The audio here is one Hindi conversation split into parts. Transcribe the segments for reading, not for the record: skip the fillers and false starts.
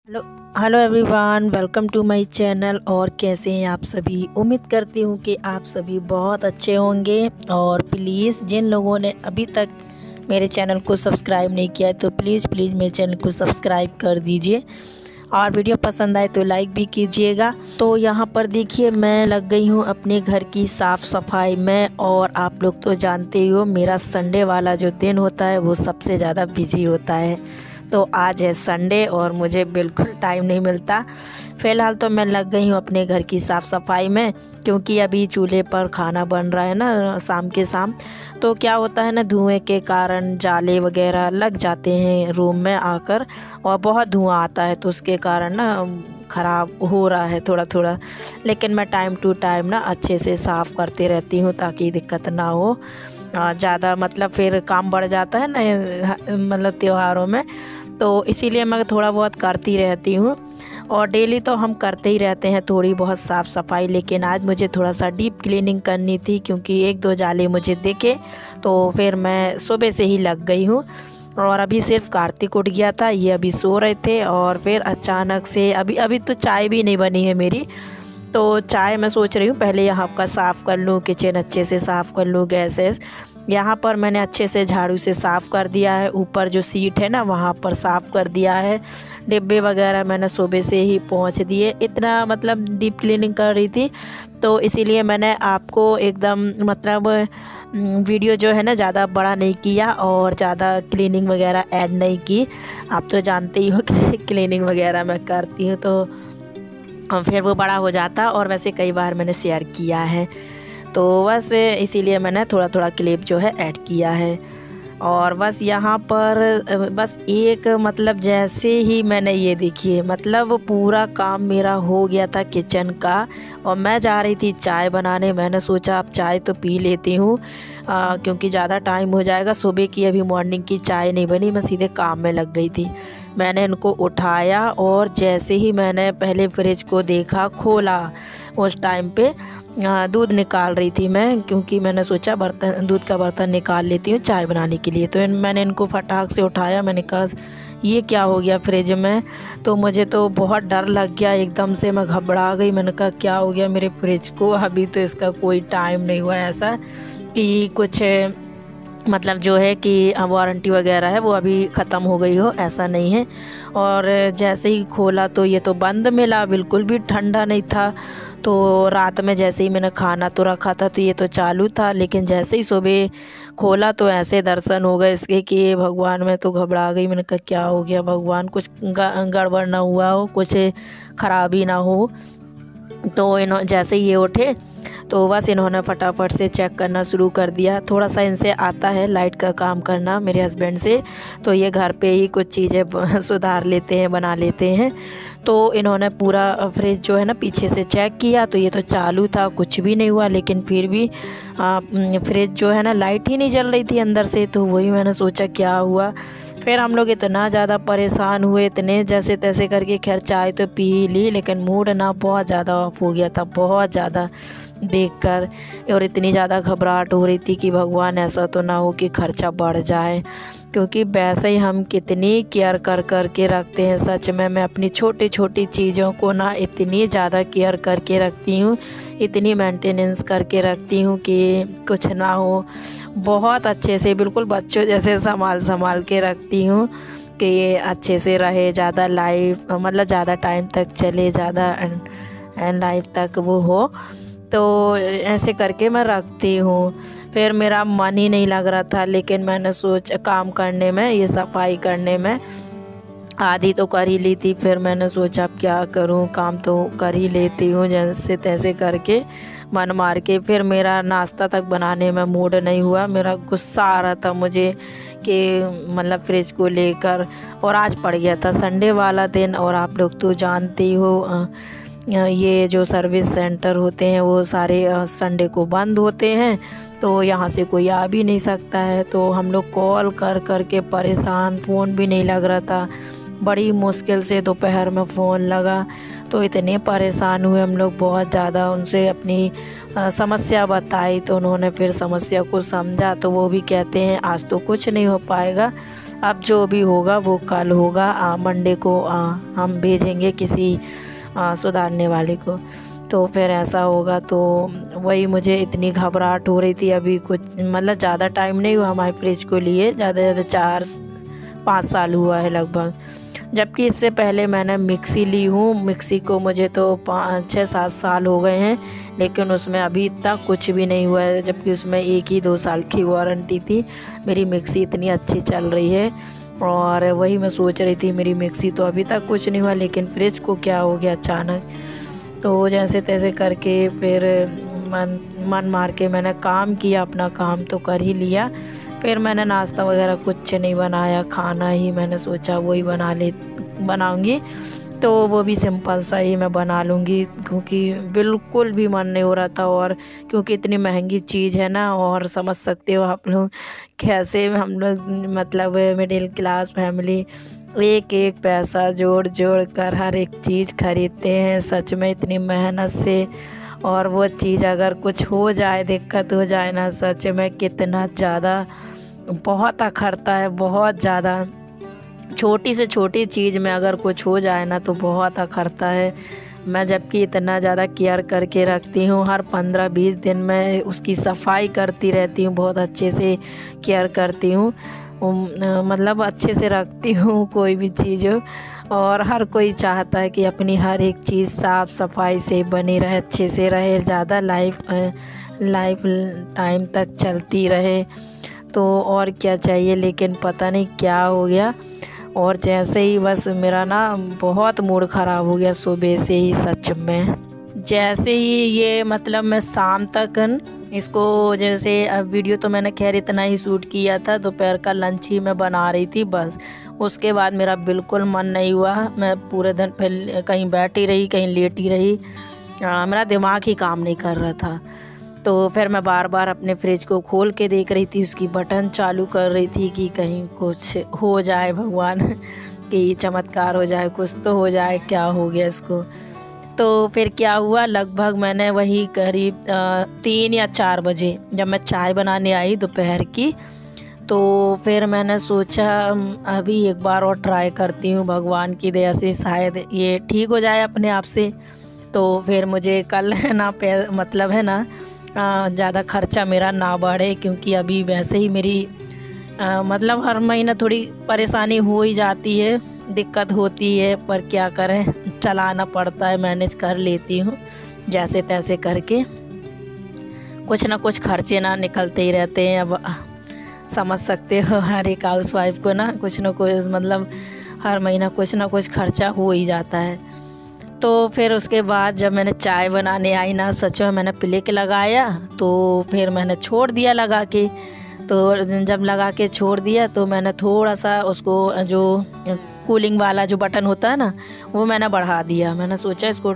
Hello hello everyone, welcome to my channel. और कैसे हैं आप सभी? उम्मीद करती हूँ कि आप सभी बहुत अच्छे होंगे। और प्लीज़ जिन लोगों ने अभी तक मेरे चैनल को सब्सक्राइब नहीं किया है तो प्लीज़ मेरे चैनल को सब्सक्राइब कर दीजिए और वीडियो पसंद आए तो लाइक भी कीजिएगा। तो यहाँ पर देखिए, मैं लग गई हूँ अपने घर की साफ़ सफाई में। और आप लोग तो जानते ही हो, मेरा संडे वाला जो दिन होता है वो सबसे ज़्यादा बिजी होता है। तो आज है संडे और मुझे बिल्कुल टाइम नहीं मिलता। फ़िलहाल तो मैं लग गई हूँ अपने घर की साफ़ सफाई में, क्योंकि अभी चूल्हे पर खाना बन रहा है ना शाम के शाम। तो क्या होता है ना, धुएं के कारण जाले वगैरह लग जाते हैं रूम में आकर, और बहुत धुआं आता है, तो उसके कारण ना ख़राब हो रहा है थोड़ा थोड़ा। लेकिन मैं टाइम टू टाइम ना अच्छे से साफ़ करते रहती हूँ ताकि दिक्कत ना हो ज़्यादा। मतलब फिर काम बढ़ जाता है ना मतलब त्योहारों में, तो इसीलिए मैं थोड़ा बहुत करती रहती हूँ। और डेली तो हम करते ही रहते हैं थोड़ी बहुत साफ़ सफाई, लेकिन आज मुझे थोड़ा सा डीप क्लीनिंग करनी थी क्योंकि एक दो जाले मुझे दिखे। तो फिर मैं सुबह से ही लग गई हूँ। और अभी सिर्फ कार्तिक उठ गया था, ये अभी सो रहे थे और फिर अचानक से अभी अभी तो चाय भी नहीं बनी है मेरी। तो चाय मैं सोच रही हूँ पहले यहाँ का साफ़ कर लूँ, किचन अच्छे से साफ़ कर लूँ, गैस। यहाँ पर मैंने अच्छे से झाड़ू से साफ़ कर दिया है, ऊपर जो सीट है ना वहाँ पर साफ़ कर दिया है। डिब्बे वगैरह मैंने सुबह से ही पहुँच दिए, इतना मतलब डीप क्लीनिंग कर रही थी। तो इसीलिए मैंने आपको एकदम मतलब वीडियो जो है ना ज़्यादा बड़ा नहीं किया और ज़्यादा क्लीनिंग वगैरह ऐड नहीं की। आप तो जानते ही हो कि क्लीनिंग वगैरह मैं करती हूँ तो फिर वो बड़ा हो जाता, और वैसे कई बार मैंने शेयर किया है। तो बस इसीलिए मैंने थोड़ा थोड़ा क्लिप जो है ऐड किया है। और बस यहाँ पर बस एक मतलब जैसे ही मैंने ये देखिए मतलब पूरा काम मेरा हो गया था किचन का, और मैं जा रही थी चाय बनाने। मैंने सोचा अब चाय तो पी लेती हूँ क्योंकि ज़्यादा टाइम हो जाएगा। सुबह की अभी मॉर्निंग की चाय नहीं बनी, मैं सीधे काम में लग गई थी। मैंने इनको उठाया और जैसे ही मैंने पहले फ्रिज को देखा खोला, उस टाइम पे दूध निकाल रही थी मैं, क्योंकि मैंने सोचा बर्तन दूध का बर्तन निकाल लेती हूँ चाय बनाने के लिए। तो मैंने इनको फटाक से उठाया, मैंने कहा ये क्या हो गया फ्रिज में। तो मुझे तो बहुत डर लग गया, एकदम से मैं घबरा गई। मैंने कहा क्या हो गया मेरे फ्रिज को, अभी तो इसका कोई टाइम नहीं हुआ ऐसा कि कुछ मतलब जो है कि वारंटी वगैरह है वो अभी ख़त्म हो गई हो, ऐसा नहीं है। और जैसे ही खोला तो ये तो बंद मिला, बिल्कुल भी ठंडा नहीं था। तो रात में जैसे ही मैंने खाना तो रखा था तो ये तो चालू था, लेकिन जैसे ही सुबह खोला तो ऐसे दर्शन हो गए इसके कि भगवान, मैं तो घबरा गई। मैंने कहा क्या हो गया भगवान, कुछ गड़बड़ ना हुआ हो, कुछ ख़राबी ना हो। तो जैसे ही ये उठे तो बस इन्होंने फटाफट से चेक करना शुरू कर दिया। थोड़ा सा इनसे आता है लाइट का काम करना मेरे हस्बैंड से, तो ये घर पे ही कुछ चीज़ें सुधार लेते हैं, बना लेते हैं। तो इन्होंने पूरा फ्रिज जो है ना पीछे से चेक किया तो ये तो चालू था, कुछ भी नहीं हुआ। लेकिन फिर भी फ्रिज जो है ना लाइट ही नहीं जल रही थी अंदर से। तो वही मैंने सोचा क्या हुआ। फिर हम लोग इतना ज़्यादा परेशान हुए, इतने जैसे तैसे करके खैर चाय तो पी ली, लेकिन मूड ना बहुत ज़्यादा ऑफ हो गया था, बहुत ज़्यादा देखकर। और इतनी ज़्यादा घबराहट हो रही थी कि भगवान ऐसा तो ना हो कि खर्चा बढ़ जाए, क्योंकि वैसे ही हम कितनी केयर कर कर के रखते हैं। सच में मैं अपनी छोटी छोटी चीज़ों को ना इतनी ज़्यादा केयर करके रखती हूँ, इतनी मेंटेनेंस करके रखती हूँ कि कुछ ना हो। बहुत अच्छे से बिल्कुल बच्चों जैसे संभाल के रखती हूँ कि ये अच्छे से रहे, ज़्यादा लाइफ मतलब ज़्यादा टाइम तक चले, ज़्यादा लाइफ तक वो हो। तो ऐसे करके मैं रखती हूँ। फिर मेरा मन ही नहीं लग रहा था, लेकिन मैंने काम करने में, ये सफाई करने में आधी तो कर ही ली थी। फिर मैंने सोचा अब क्या करूँ, काम तो कर ही लेती हूँ जैसे तैसे करके, मन मार के। फिर मेरा नाश्ता तक बनाने में मूड नहीं हुआ, मेरा गुस्सा आ रहा था मुझे कि मतलब फ्रिज को लेकर। और आज पड़ गया था संडे वाला दिन, और आप लोग तो जानते ही हो ये जो सर्विस सेंटर होते हैं वो सारे संडे को बंद होते हैं, तो यहाँ से कोई आ भी नहीं सकता है। तो हम लोग कॉल कर कर के परेशान, फ़ोन भी नहीं लग रहा था। बड़ी मुश्किल से दोपहर में फ़ोन लगा, तो इतने परेशान हुए हम लोग बहुत ज़्यादा। उनसे अपनी समस्या बताई तो उन्होंने फिर समस्या को समझा, तो वो भी कहते हैं आज तो कुछ नहीं हो पाएगा, अब जो भी होगा वो कल होगा, मंडे को हम भेजेंगे किसी सुधारने वाले को। तो फिर ऐसा होगा। तो वही मुझे इतनी घबराहट हो रही थी। अभी कुछ मतलब ज़्यादा टाइम नहीं हुआ हमारे फ्रिज को लिए, ज़्यादा से ज़्यादा 4-5 साल हुआ है लगभग। जबकि इससे पहले मैंने मिक्सी ली हूँ, मिक्सी को मुझे तो 5-6-7 साल हो गए हैं, लेकिन उसमें अभी तक कुछ भी नहीं हुआ है, जबकि उसमें 1-2 साल की वारंटी थी। मेरी मिक्सी इतनी अच्छी चल रही है। और वही मैं सोच रही थी, मेरी मिक्सी तो अभी तक कुछ नहीं हुआ, लेकिन फ्रिज को क्या हो गया अचानक। तो जैसे तैसे करके फिर मन मार के मैंने काम किया, अपना काम तो कर ही लिया। फिर मैंने नाश्ता वगैरह कुछ नहीं बनाया, खाना ही मैंने सोचा वही बनाऊंगी। तो वो भी सिंपल सा ही मैं बना लूँगी, क्योंकि बिल्कुल भी मन नहीं हो रहा था। और क्योंकि इतनी महंगी चीज़ है ना, और समझ सकते हो आप लोग कैसे हम लोग मतलब मिडिल क्लास फैमिली एक एक पैसा जोड़ जोड़ कर हर एक चीज़ खरीदते हैं, सच में इतनी मेहनत से। और वो चीज़ अगर कुछ हो जाए, दिक्कत हो जाए ना, सच में कितना ज़्यादा बहुत अखरता है, बहुत ज़्यादा। छोटी से छोटी चीज़ में अगर कुछ हो जाए ना तो बहुत अखरता है। मैं जबकि इतना ज़्यादा केयर करके रखती हूँ, हर 15-20 दिन में उसकी सफाई करती रहती हूँ, बहुत अच्छे से केयर करती हूँ, मतलब अच्छे से रखती हूँ कोई भी चीज़ हो। और हर कोई चाहता है कि अपनी हर एक चीज़ साफ़ सफाई से बनी रहे, अच्छे से रहे, ज़्यादा लाइफ टाइम तक चलती रहे। तो और क्या चाहिए, लेकिन पता नहीं क्या हो गया। और जैसे ही बस मेरा ना बहुत मूड ख़राब हो गया सुबह से ही, सच में। जैसे ही ये मतलब मैं शाम तक इसको, जैसे अब वीडियो तो मैंने खैर इतना ही शूट किया था, दोपहर का लंच ही मैं बना रही थी बस। उसके बाद मेरा बिल्कुल मन नहीं हुआ, मैं पूरे दिन फिर कहीं बैठी रही, कहीं लेटी रही, मेरा दिमाग ही काम नहीं कर रहा था। तो फिर मैं बार बार अपने फ्रिज को खोल के देख रही थी, उसकी बटन चालू कर रही थी कि कहीं कुछ हो जाए, भगवान कि चमत्कार हो जाए, कुछ तो हो जाए, क्या हो गया इसको। तो फिर क्या हुआ, लगभग मैंने वही करीब 3 या 4 बजे जब मैं चाय बनाने आई दोपहर की, तो फिर मैंने सोचा अभी एक बार और ट्राई करती हूँ, भगवान की दया से शायद ये ठीक हो जाए अपने आप से। तो फिर मुझे कल है ना मतलब है ना ज़्यादा खर्चा मेरा ना बढ़े, क्योंकि अभी वैसे ही मेरी मतलब हर महीना थोड़ी परेशानी हो ही जाती है, दिक्कत होती है, पर क्या करें, चलाना पड़ता है, मैनेज कर लेती हूँ जैसे तैसे करके। कुछ ना कुछ खर्चे ना निकलते ही रहते हैं। अब समझ सकते हो हर एक हाउसवाइफ को ना कुछ मतलब हर महीना कुछ ना कुछ खर्चा हो ही जाता है। तो फिर उसके बाद जब मैंने चाय बनाने आई ना, सच में मैंने प्लेक लगाया, तो फिर मैंने छोड़ दिया लगा के। तो जब लगा के छोड़ दिया तो मैंने थोड़ा सा उसको जो कूलिंग वाला जो बटन होता है ना, वो मैंने बढ़ा दिया। मैंने सोचा इसको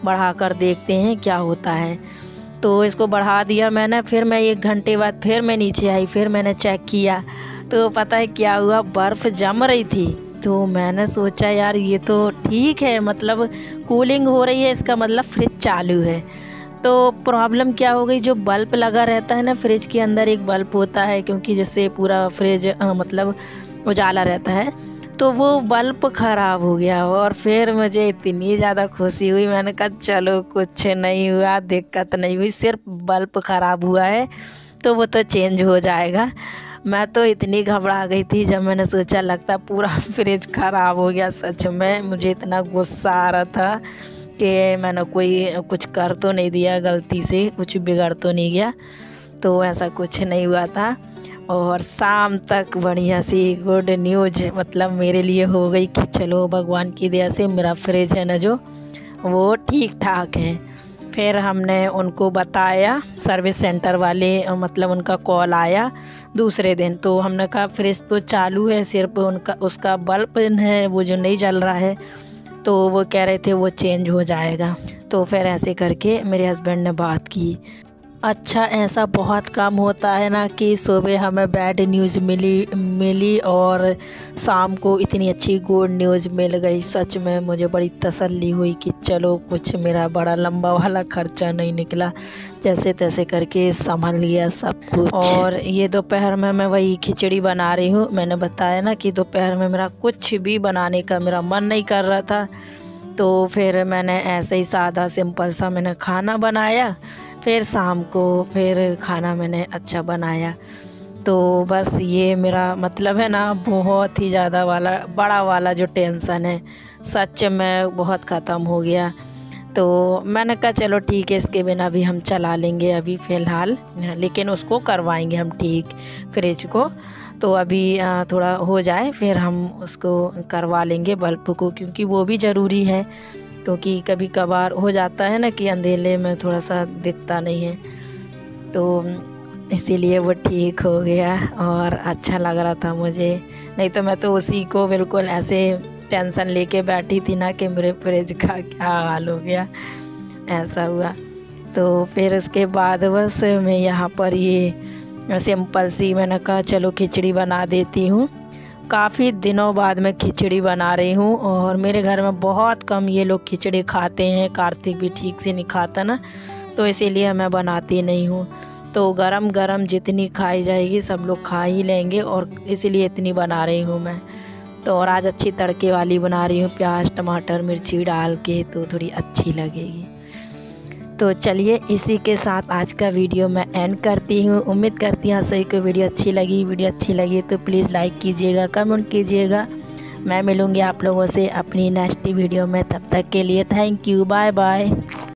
बढ़ा कर देखते हैं क्या होता है। तो इसको बढ़ा दिया मैंने। फिर मैं 1 घंटे बाद फिर मैं नीचे आई, फिर मैंने चेक किया, तो पता है क्या हुआ, बर्फ़ जम रही थी। तो मैंने सोचा यार ये तो ठीक है, मतलब कूलिंग हो रही है, इसका मतलब फ्रिज चालू है। तो प्रॉब्लम क्या हो गई, जो बल्ब लगा रहता है ना फ्रिज के अंदर, एक बल्ब होता है, क्योंकि जिससे पूरा फ्रिज मतलब उजाला रहता है, तो वो बल्ब ख़राब हो गया। और फिर मुझे इतनी ज़्यादा खुशी हुई, मैंने कहा चलो कुछ नहीं हुआ, दिक्कत नहीं हुई, सिर्फ बल्ब ख़राब हुआ है तो वो तो चेंज हो जाएगा। मैं तो इतनी घबरा गई थी जब मैंने सोचा लगता पूरा फ्रिज ख़राब हो गया। सच में मुझे इतना गुस्सा आ रहा था कि मैंने कुछ कर तो नहीं दिया, गलती से कुछ बिगड़ तो नहीं गया। तो ऐसा कुछ नहीं हुआ था। और शाम तक बढ़िया सी गुड न्यूज़ मतलब मेरे लिए हो गई कि चलो भगवान की दया से मेरा फ्रिज है ना जो वो ठीक ठाक है। फिर हमने उनको बताया, सर्विस सेंटर वाले, मतलब उनका कॉल आया दूसरे दिन। तो हमने कहा फ्रिज तो चालू है, सिर्फ उसका बल्ब है वो जो नहीं जल रहा है। तो वो कह रहे थे वो चेंज हो जाएगा। तो फिर ऐसे करके मेरे हस्बैंड ने बात की। अच्छा ऐसा बहुत कम होता है ना कि सुबह हमें बैड न्यूज़ मिली और शाम को इतनी अच्छी गुड न्यूज़ मिल गई। सच में मुझे बड़ी तसल्ली हुई कि चलो कुछ मेरा बड़ा लंबा वाला खर्चा नहीं निकला, जैसे तैसे करके संभल लिया सब कुछ। और ये दोपहर में मैं वही खिचड़ी बना रही हूँ। मैंने बताया ना कि दोपहर में मेरा कुछ भी बनाने का मेरा मन नहीं कर रहा था, तो फिर मैंने ऐसे ही सादा सिंपल सा मैंने खाना बनाया। फिर शाम को फिर खाना मैंने अच्छा बनाया। तो बस ये मेरा मतलब है ना, बहुत ही ज़्यादा वाला बड़ा वाला जो टेंशन है सच में बहुत ख़त्म हो गया। तो मैंने कहा चलो ठीक है, इसके बिना भी हम चला लेंगे अभी फ़िलहाल, लेकिन उसको करवाएंगे हम ठीक फ्रिज को। तो अभी थोड़ा हो जाए फिर हम उसको करवा लेंगे बल्ब को, क्योंकि वो भी ज़रूरी है। क्योंकि कभी कभार हो जाता है ना कि अंधेरे में थोड़ा सा दिखता नहीं है, तो इसीलिए वो ठीक हो गया और अच्छा लग रहा था मुझे। नहीं तो मैं तो उसी को बिल्कुल ऐसे टेंशन लेके बैठी थी ना कि मेरे फ्रिज का क्या हाल हो गया, ऐसा हुआ। तो फिर उसके बाद बस मैं यहाँ पर ये सिंपल सी मैंने कहा चलो खिचड़ी बना देती हूँ। काफ़ी दिनों बाद मैं खिचड़ी बना रही हूँ और मेरे घर में बहुत कम ये लोग खिचड़ी खाते हैं। कार्तिक भी ठीक से नहीं खाता ना, तो इसीलिए मैं बनाती नहीं हूँ। तो गरम गरम जितनी खाई जाएगी सब लोग खा ही लेंगे, और इसीलिए इतनी बना रही हूँ मैं। तो और आज अच्छी तड़के वाली बना रही हूँ, प्याज टमाटर मिर्ची डाल के, तो थोड़ी अच्छी लगेगी। तो चलिए इसी के साथ आज का वीडियो मैं एंड करती हूँ। उम्मीद करती हूँ सभी को वीडियो अच्छी लगी तो प्लीज़ लाइक कीजिएगा, कमेंट कीजिएगा। मैं मिलूँगी आप लोगों से अपनी नेक्स्ट वीडियो में, तब तक के लिए थैंक यू, बाय बाय।